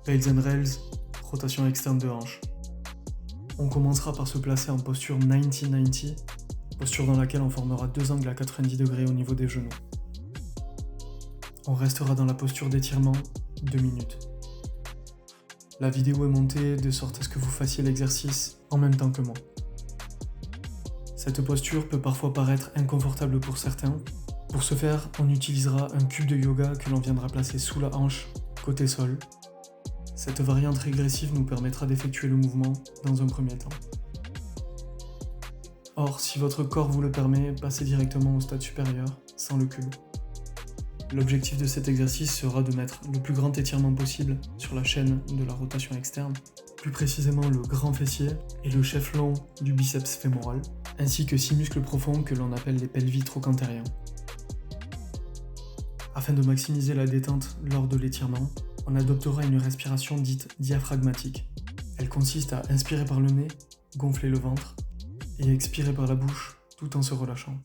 Bales and Rails, rotation externe de hanche. On commencera par se placer en posture 90-90, posture dans laquelle on formera deux angles à 90 degrés au niveau des genoux. On restera dans la posture d'étirement 2 minutes. La vidéo est montée de sorte à ce que vous fassiez l'exercice en même temps que moi. Cette posture peut parfois paraître inconfortable pour certains. Pour ce faire, on utilisera un cube de yoga que l'on viendra placer sous la hanche, côté sol. Cette variante régressive nous permettra d'effectuer le mouvement dans un premier temps. Or, si votre corps vous le permet, passez directement au stade supérieur, sans le cube. L'objectif de cet exercice sera de mettre le plus grand étirement possible sur la chaîne de la rotation externe, plus précisément le grand fessier et le chef long du biceps fémoral, ainsi que 6 muscles profonds que l'on appelle les pelvis trochanteriens. Afin de maximiser la détente lors de l'étirement, on adoptera une respiration dite diaphragmatique. Elle consiste à inspirer par le nez, gonfler le ventre, et expirer par la bouche tout en se relâchant.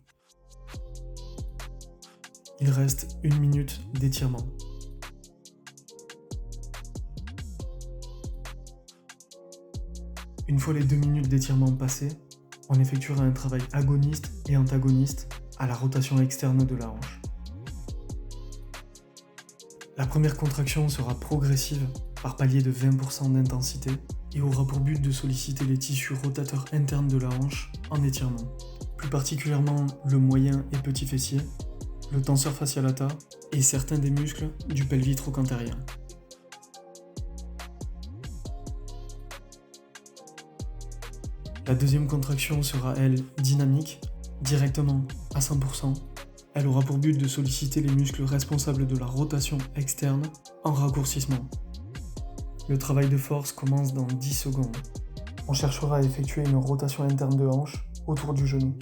Il reste 1 minute d'étirement. Une fois les 2 minutes d'étirement passées, on effectuera un travail agoniste et antagoniste à la rotation externe de la hanche. La première contraction sera progressive par palier de 20% d'intensité et aura pour but de solliciter les tissus rotateurs internes de la hanche en étirement, plus particulièrement le moyen et petit fessier, le tenseur fascia lata et certains des muscles du pelvis trochanterien. La deuxième contraction sera, elle, dynamique, directement à 100%. Elle aura pour but de solliciter les muscles responsables de la rotation externe en raccourcissement. Le travail de force commence dans 10 secondes. On cherchera à effectuer une rotation interne de hanche autour du genou.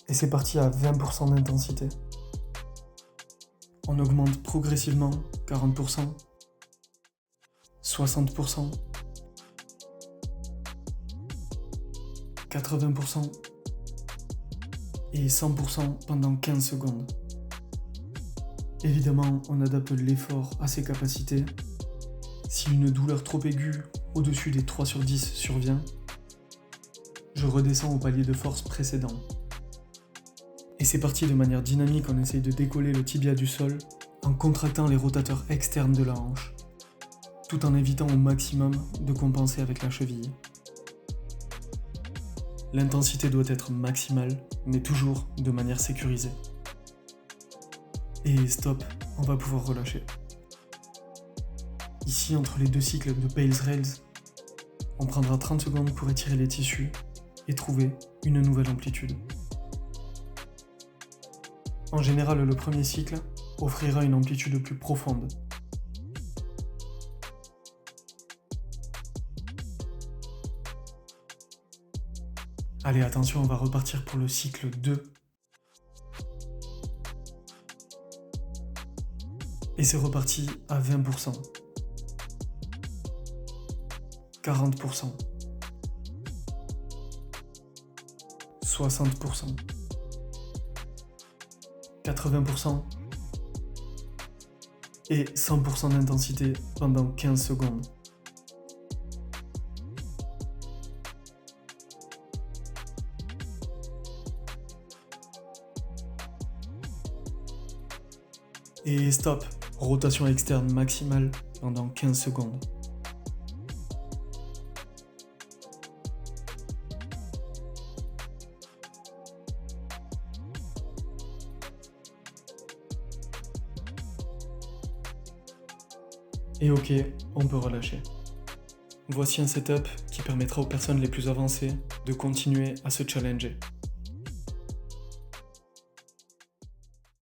Et c'est parti à 20% d'intensité. On augmente progressivement 40%, 60%, 80% et 100% pendant 15 secondes. Évidemment, on adapte l'effort à ses capacités. Si une douleur trop aiguë au-dessus des 3 sur 10 survient, je redescends au palier de force précédent. Et c'est parti de manière dynamique, on essaye de décoller le tibia du sol en contractant les rotateurs externes de la hanche, tout en évitant au maximum de compenser avec la cheville. L'intensité doit être maximale, mais toujours de manière sécurisée. Et stop, on va pouvoir relâcher. Ici, entre les deux cycles de Bales Rails, on prendra 30 secondes pour étirer les tissus et trouver une nouvelle amplitude. En général, le premier cycle offrira une amplitude plus profonde. Allez, attention, on va repartir pour le cycle 2. Et c'est reparti à 20%, 40%, 60%, 80% et 100% d'intensité pendant 15 secondes. Et stop, rotation externe maximale pendant 15 secondes. Et ok, on peut relâcher. Voici un setup qui permettra aux personnes les plus avancées de continuer à se challenger.